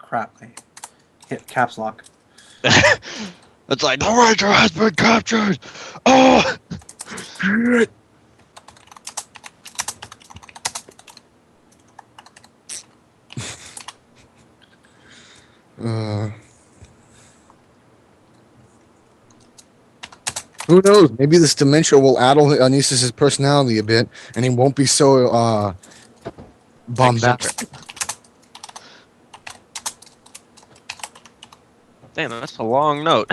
crap. I hit caps lock. It's like, the Ranger has been captured! Oh! Shit! Who knows? Maybe this dementia will addle Anisis' personality a bit, and he won't be so bombastic. Damn, that's a long note.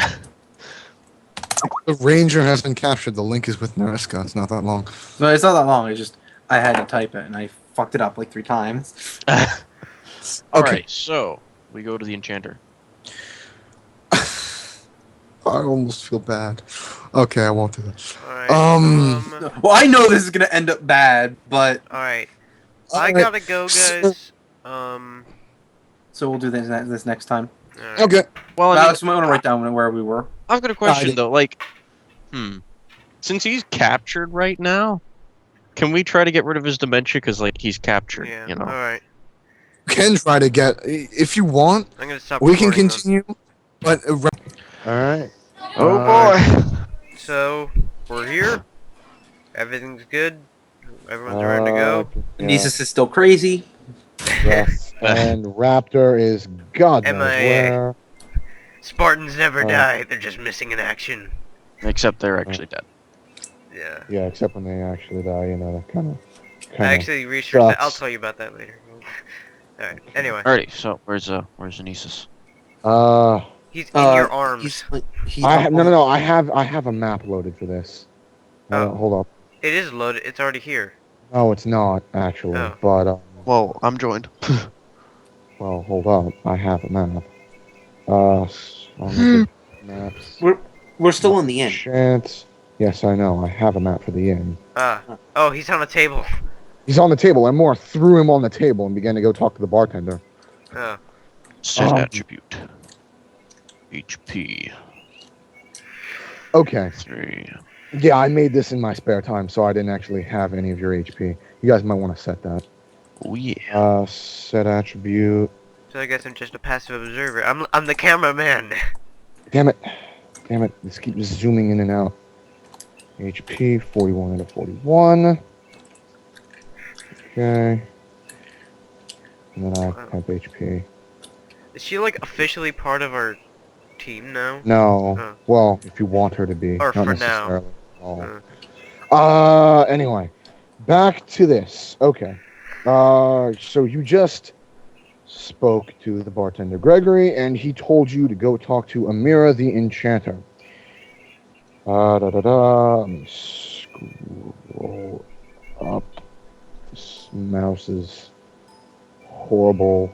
The Ranger has been captured. The link is with Nariska. It's not that long. No, it's not that long. It's just I had to type it and I fucked it up like 3 times. Alright, so we go to the enchanter. I almost feel bad. Okay, I won't do that. Alright, Well, I know this is gonna end up bad, but alright. I gotta go, guys. so we'll do this next time. Alright. Okay. Well, I mean, Alex, I'm gonna write down where we were. I've got a question, though. Like, since he's captured right now, can we try to get rid of his dementia? Because, like, he's captured, Yeah, you know? alright. Can try to get, if you want, I'm gonna stop we can recording then. continue. But Alright. Oh, boy! So, we're here. Everything's good. Everyone's ready to go. Yeah. Anisis is still crazy. Yes. And Raptor is God knows MIA. where. Spartans never die. They're just missing in action. Except they're actually dead. Yeah. Yeah, except when they actually die, you know, that kind of. I actually researched that. I'll sucks. tell you about that later. Alright, anyway. Alrighty, so where's Anisis? He's in your arms. No. I have a map loaded for this. Oh. Hold up. It is loaded. It's already here. No, it's not actually. Oh. But Well, I'm joined. well, hold up. I have a map. Maps. We're still in the end. Chance. Yes, I know. I have a map for the inn. Oh, he's on a table. He's on the table, and Moore threw him on the table and began to go talk to the bartender. Oh. Set attribute. HP. Okay. 3. Yeah, I made this in my spare time, so I didn't actually have any of your HP. You guys might want to set that. Oh, yeah. Set attribute. So I guess I'm just a passive observer. I'm the cameraman. Damn it. Damn it. This keeps zooming in and out. HP, 41 out of 41. Okay. And then I have HP. Is she like officially part of our team now? No. Oh. Well, if you want her to be. Or not for now. necessarily at all. Uh. Anyway. Back to this. Okay. So you just spoke to the bartender Gregory, and he told you to go talk to Amira the Enchanter. Let me scroll up. This mouse is horrible.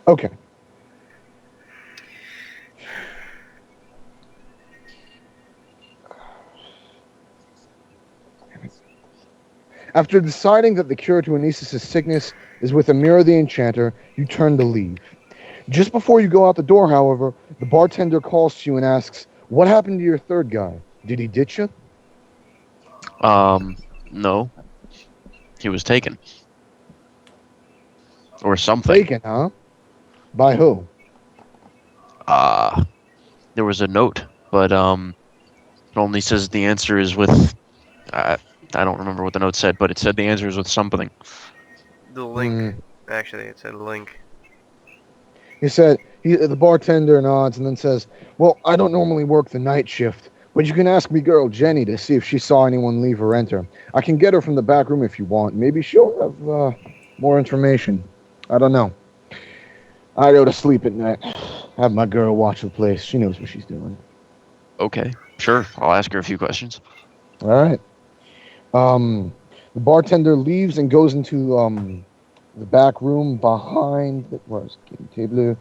Okay. After deciding that the cure to Anisis' sickness is with Amira the Enchanter, you turn to leave. Just before you go out the door, however, the bartender calls to you and asks, "What happened to your third guy? Did he ditch you?" No. He was taken. Or something. Taken, huh? By who? There was a note, but, it only says the answer is with, I don't remember what the note said, but it said the answer is with something. The link. Actually, it said link. He said, the bartender nods and then says, "Well, I don't normally work the night shift, but you can ask me girl Jenny to see if she saw anyone leave or enter. I can get her from the back room if you want. Maybe she'll have more information. I don't know. I go to sleep at night. Have my girl watch the place. She knows what she's doing." Okay, sure. I'll ask her a few questions. All right. The bartender leaves and goes into the back room behind table,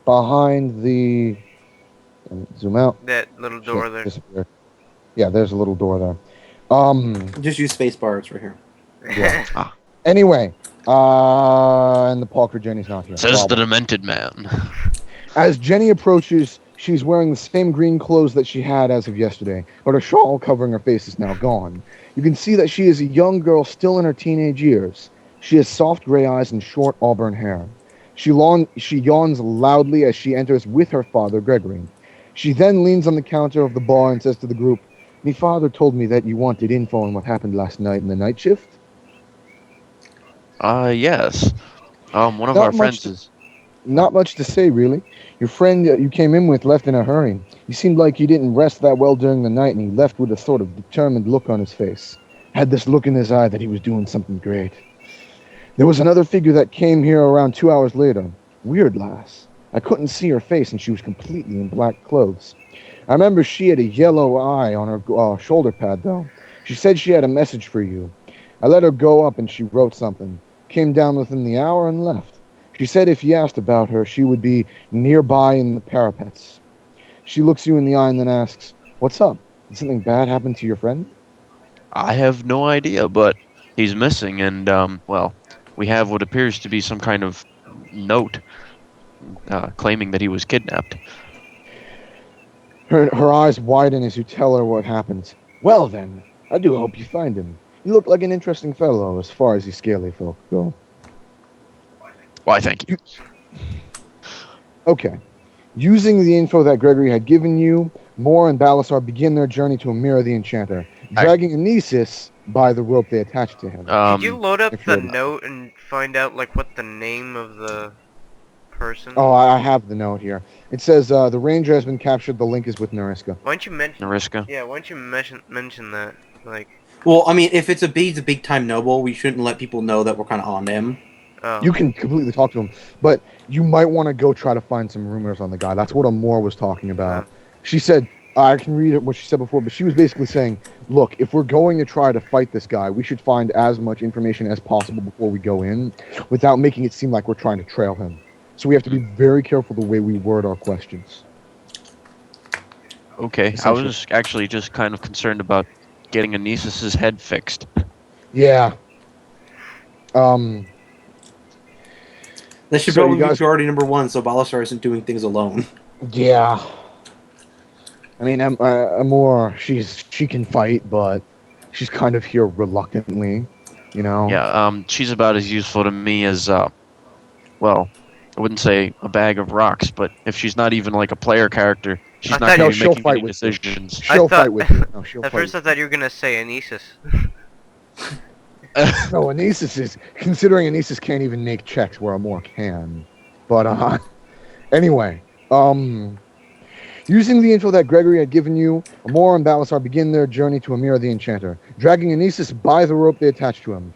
behind the zoom out. That little door there. Disappear. Yeah, there's a little door there. Just use spacebar. It's right here. Yeah. Anyway, and the Parker Jenny's not here. Says the Problem. demented man. As Jenny approaches, she's wearing the same green clothes that she had as of yesterday, but her shawl covering her face is now gone. You can see that she is a young girl still in her teenage years. She has soft gray eyes and short auburn hair. She yawns loudly as she enters with her father, Gregory. She then leans on the counter of the bar and says to the group, "Me father told me that you wanted info on what happened last night in the night shift." Yes. One of Not our much friends is. Not much to say, really. Your friend you came in with left in a hurry. You seemed like you didn't rest that well during the night, and he left with a sort of determined look on his face. Had this look in his eye that he was doing something great. There was another figure that came here around 2 hours later. Weird lass. I couldn't see her face, and she was completely in black clothes. I remember she had a yellow eye on her shoulder pad, though. She said she had a message for you. I let her go up, and she wrote something. Came down within the hour and left. She said if you asked about her, she would be nearby in the parapets. She looks you in the eye and then asks, "What's up? Did something bad happen to your friend?" I have no idea, but he's missing, and well, we have what appears to be some kind of note claiming that he was kidnapped. Her eyes widen as you tell her what happens. "Well then, I do hope you find him. You look like an interesting fellow as far as you scaly folk go." Why, thank you. Okay. Using the info that Gregory had given you, Moore and Balasar begin their journey to Amira the Enchanter, dragging Anisis by the rope they attached to him. Could you load up if the you're- note and find out like what the name of the person? Oh, I have the note here. It says the ranger has been captured. The link is with Nariska. Why don't you mention? Nariska? Yeah, why don't you mention that? Like, Well, I mean, if it's a big time noble, we shouldn't let people know that we're kind of on to him. oh, You can completely talk to him, but you might want to go try to find some rumors on the guy. That's what Amor was talking about. She said, I can read what she said before, but she was basically saying, look, if we're going to try to fight this guy, we should find as much information as possible before we go in without making it seem like we're trying to trail him. So we have to be very careful the way we word our questions. Okay, I was actually just kind of concerned about getting Anisis's head fixed. Yeah. That should So you probably be guys- priority number one, so Balasar isn't doing things alone. Yeah. I mean, Amor, she can fight, but she's kind of here reluctantly, you know? Yeah, she's about as useful to me as, well, I wouldn't say a bag of rocks, but if she's not even like a player character, she's I not thought- going No, to be she'll making fight any with you. decisions. She'll I thought- fight with you. No, she'll At fight. first I thought you were gonna say Anisis. No, Anisis is considering Anisis can't even make checks where Amor can. But anyway, using the info that Gregory had given you, Amor and Balasar begin their journey to Amira the Enchanter, dragging Anisis by the rope they attached to him.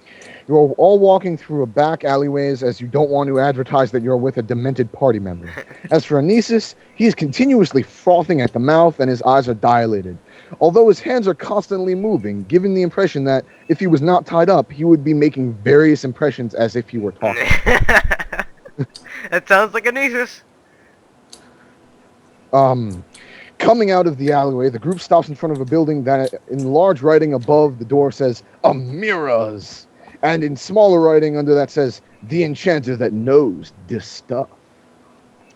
You are all walking through a back alleyways as you don't want to advertise that you're with a demented party member. As for Anisis, he is continuously frothing at the mouth and his eyes are dilated. Although his hands are constantly moving, giving the impression that if he was not tied up, he would be making various impressions as if he were talking. That sounds like Anisis. Coming out of the alleyway, the group stops in front of a building that, in large writing above the door, says Amira's. And in smaller writing under that says, "The Enchanter that knows this stuff."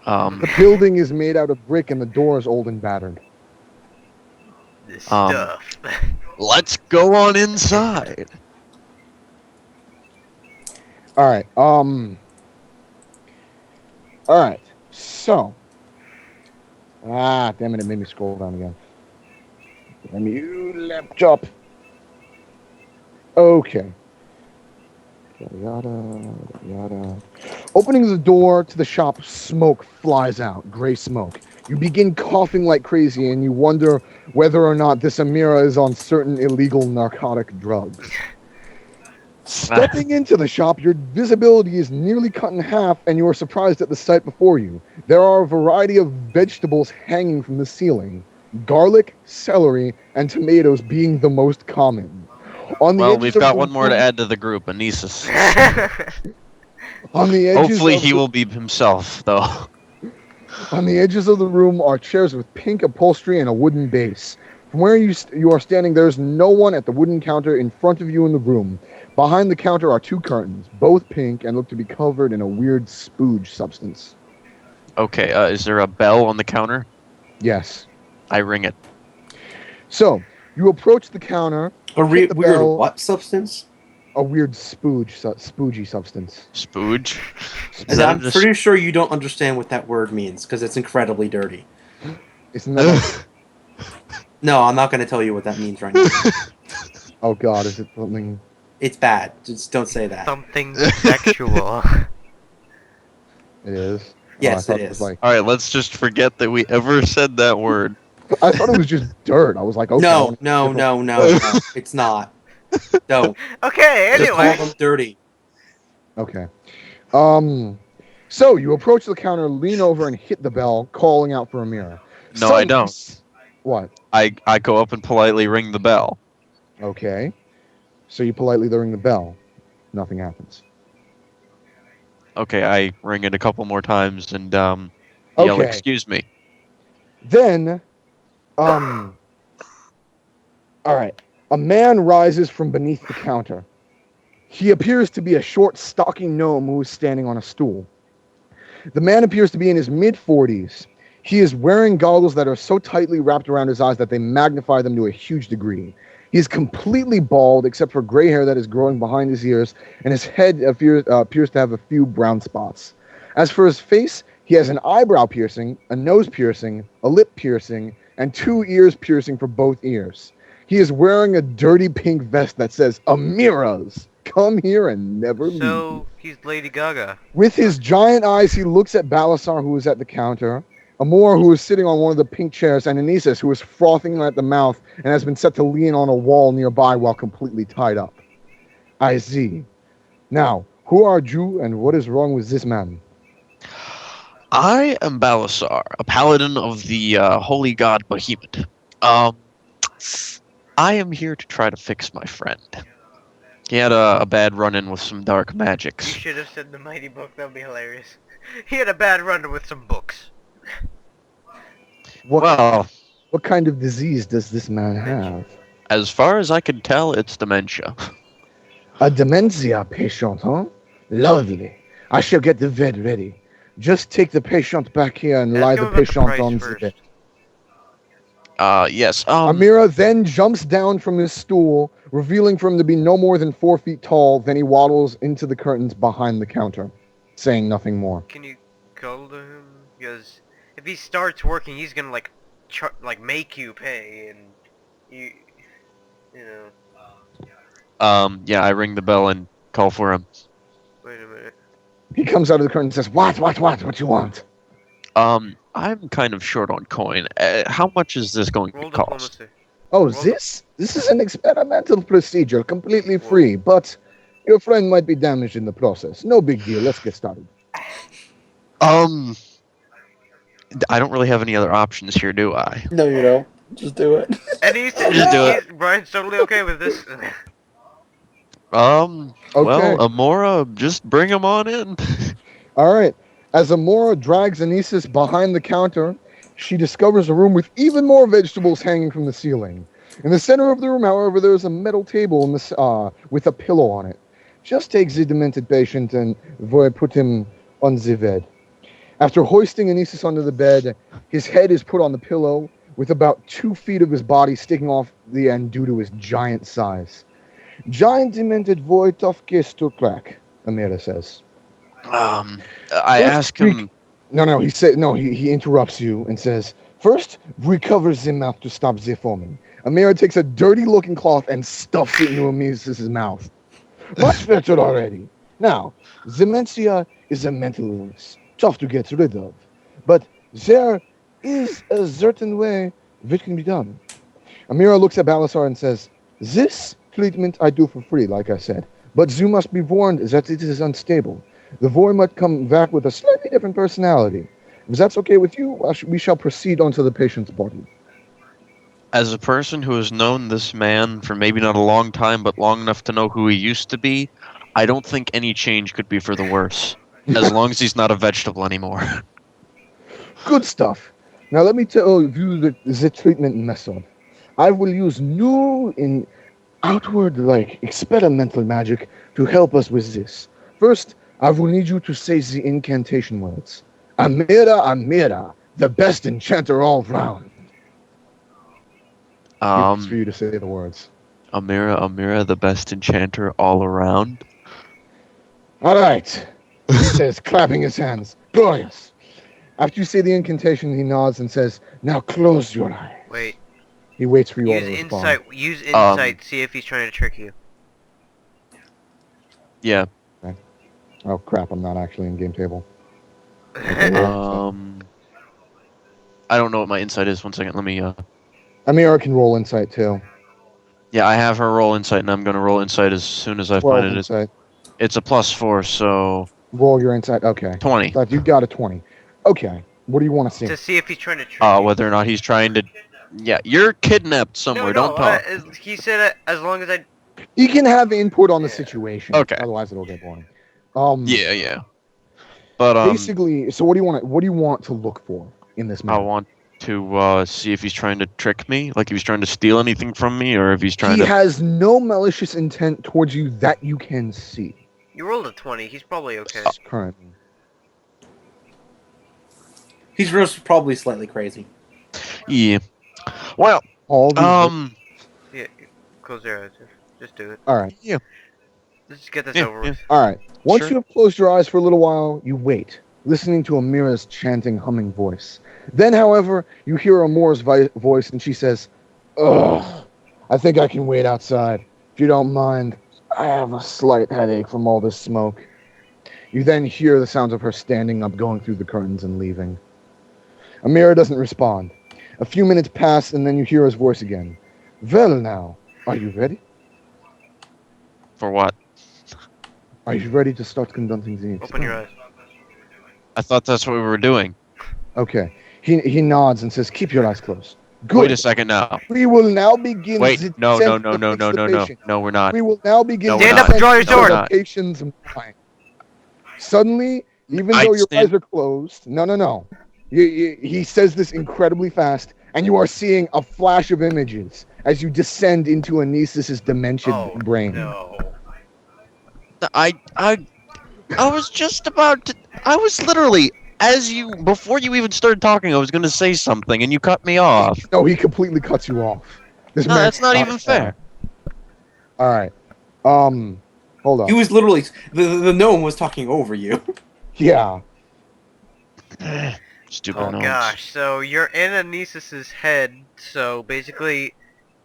The building is made out of brick and the door is old and battered. This stuff. Let's go on inside. Alright, Alright, so. Damn it, it made me scroll down again. Damn you, laptop. Okay. Yada, yada. Opening the door to the shop, smoke flies out, gray smoke. You begin coughing like crazy and you wonder whether or not this Amira is on certain illegal narcotic drugs. Stepping into the shop, your visibility is nearly cut in half and you are surprised at the sight before you. There are a variety of vegetables hanging from the ceiling. Garlic, celery, and tomatoes being the most common. On the Well, edges we've of got the one more to room- add to the group, Anisis. On the edges Hopefully of he the- will be himself, though. On the edges of the room are chairs with pink upholstery and a wooden base. From where you are standing, there is no one at the wooden counter in front of you in the room. Behind the counter are two curtains, both pink and look to be covered in a weird spooge substance. Okay, is there a bell on the counter? Yes. I ring it. So, you approach the counter. A hit the weird bell. what substance? a weird spoogey substance. Spooge. Is And that I'm just- pretty sure you don't understand what that word means because it's incredibly dirty. Isn't that? No, I'm not going to tell you what that means right now. Oh God, is it something? It's bad. Just don't say that. Something sexual. It is. Yes, I thought it was is. like, All right, let's just forget that we ever said that word. I thought it was just dirt. I was like, okay. I No, wanna- no, no, no, no. It's not. No. Okay, Just call anyway. them dirty. Okay. So you approach the counter, lean over, and hit the bell, calling out for Amira. No, I don't. What? I go up and politely ring the bell. Okay. So you politely ring the bell. Nothing happens. Okay, I ring it a couple more times and yell, Okay. "Excuse me." Then, all right. A man rises from beneath the counter. He appears to be a short, stocky gnome who is standing on a stool. The man appears to be in his mid-40s. He is wearing goggles that are so tightly wrapped around his eyes that they magnify them to a huge degree. He is completely bald except for gray hair that is growing behind his ears, and his head appears to have a few brown spots. As for his face, he has an eyebrow piercing, a nose piercing, a lip piercing, and 2 ears piercing for both ears. He is wearing a dirty pink vest that says, Amira's, come here and never leave. So, he's Lady Gaga. With his giant eyes, he looks at Balasar, who is at the counter, Amora, who is sitting on one of the pink chairs, and Anisis, who is frothing at the mouth and has been set to lean on a wall nearby while completely tied up. I see. Now, who are you and what is wrong with this man? I am Balasar, a paladin of the holy god Behemoth. I am here to try to fix my friend. He had a bad run-in with some dark You magics. should have said the mighty book, that would be hilarious. He had a bad run with some books. Well, What kind of disease does this man have? as far as I can tell, it's dementia. A dementia patient, huh? Lovely. I shall get the bed ready. Just take the patient back here and Ask lie him the about the patient price on the first. bed. Yes. Amira then jumps down from his stool, revealing for him to be no more than 4 feet tall. Then he waddles into the curtains behind the counter, saying nothing more. Can you call to him? Because if he starts working, he's gonna like, make you pay, and you know. Yeah, I ring the bell and call for him. Wait a minute. He comes out of the curtain and says, What you want? I'm kind of short on coin. How much is this going Roll to cost? diplomacy. Oh, Well, this is an experimental procedure, completely free, but your friend might be damaged in the process. No big deal. Let's get started. I don't really have any other options here, do I? No, you don't. Just do it. And he's Just do it. Brian's totally okay with this. Well, Okay. Amora, just bring him on in. All right. As Amora drags Anisis behind the counter, she discovers a room with even more vegetables hanging from the ceiling. In the center of the room, however, there is a metal table with a pillow on it. Just take the demented patient and put him on the bed. After hoisting Anisis onto the bed, his head is put on the pillow with about 2 feet of his body sticking off the end due to his giant size. Giant demented boy, tough case to crack, Amira says. I First ask him. He interrupts you and says, First, recover the mouth to stop the foaming. Amira takes a dirty-looking cloth and stuffs it into Anisis' mouth. Much better already. Now, dementia is a mental illness, tough to get rid of. But there is a certain way it can be done. Amira looks at Balasar and says, This treatment I do for free, like I said. But you must be warned that it is unstable. The boy might come back with a slightly different personality. If that's okay with you, we shall proceed onto the patient's body. As a person who has known this man for maybe not a long time, but long enough to know who he used to be, I don't think any change could be for the worse. As long as he's not a vegetable anymore. Good stuff. Now let me tell you the treatment method. I will use new in outward experimental magic to help us with this. First, I will need you to say the incantation words. Amira, Amira, the best enchanter all round. It's for you to say the words. Amira, the best enchanter all around. All right, he says, clapping his hands. Glorious. After you say the incantation, he nods and says, now close your eyes. Wait. He waits for you all Use to respond. insight. Use insight. See if he's trying to trick you. Yeah. Oh crap, I'm not actually in game table. I don't know what my insight is. 1 second. Let me. Amira can roll insight too. Yeah, I have her roll insight, and I'm gonna roll insight as soon as I 12 find it. insight. It's a +4, so Roll your insight. Okay. 20. But you got a 20. Okay. What do you want to see? To see if he's trying to trick you. Whether or not he's trying to. Yeah, you're kidnapped somewhere. No, Don't talk. he said as long as I. He can have input on the Yeah. situation. Okay. Otherwise, it'll get boring. Yeah. But Basically, so what do you want to look for in this I man? want to see if he's trying to trick me, like if he's trying to steal anything from me, or if he's trying He to. has no malicious intent towards you that you can see. You rolled a 20. He's probably okay. Currently. He's just probably slightly crazy. Yeah. Well, All these Yeah. Close your eyes. Just do it. all right. Let's just get this Yeah, over yeah. with. All right. Once Sure. you have closed your eyes for a little while, you wait, listening to Amira's chanting, humming voice. Then, however, you hear Amora's voice, and she says, "Ugh, I think I can wait outside. If you don't mind, I have a slight headache from all this smoke." You then hear the sounds of her standing up, going through the curtains, and leaving. Amira doesn't respond. A few minutes pass, and then you hear his voice again. "Well, now, are you ready? for what? Are you ready to start conducting the Open your experiment?" eyes. I thought that's what we were doing. Okay. He nods and says, "Keep your eyes closed." Good. Wait a second now. We will now begin. Wait, the no, descent no, of no, no, no, no, no. anticipation. No, we're not. We will now begin. No, the we're Stand not. up and draw your descent of sword. No, we're not. the patient's mind. Suddenly, even I though your stand- eyes are closed, no. He says this incredibly fast, and you are seeing a flash of images as you descend into Anisis's dementia Oh, brain. no. I was just about to. I was literally, before you even started talking, I was going to say something, and you cut me off. No, he completely cuts you off. This No, man that's not even fair. All right. Hold on. He was literally the gnome was talking over you. Yeah. Stupid Oh gnomes. gosh, so you're in Anisis's head, so basically,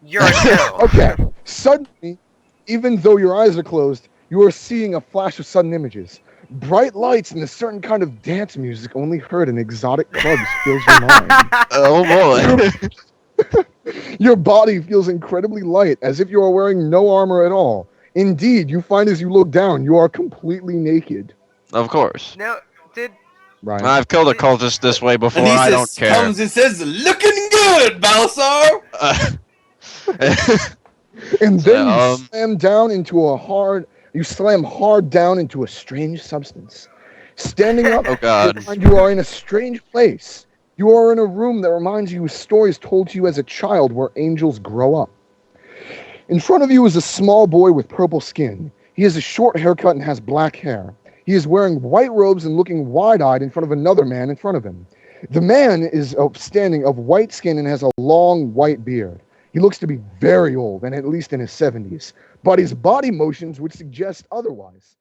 you're a shell. Okay. Suddenly, even though your eyes are closed, you are seeing a flash of sudden images. Bright lights and a certain kind of dance music only heard in exotic clubs fills your mind. Oh boy. Your body feels incredibly light, as if you are wearing no armor at all. Indeed, you find as you look down, you are completely naked. Of course. Now, did Ryan. I've killed a cultist this way before. I don't Anisis care. comes and says, "Looking good, Balasar." And then Um, you slam hard down into a strange substance. Standing up, Oh God. you find you are in a strange place. You are in a room that reminds you of stories told to you as a child where angels grow up. In front of you is a small boy with purple skin. He has a short haircut and has black hair. He is wearing white robes and looking wide-eyed in front of another man in front of him. The man is standing of white skin and has a long white beard. He looks to be very old and at least in his 70s, but his body motions would suggest otherwise.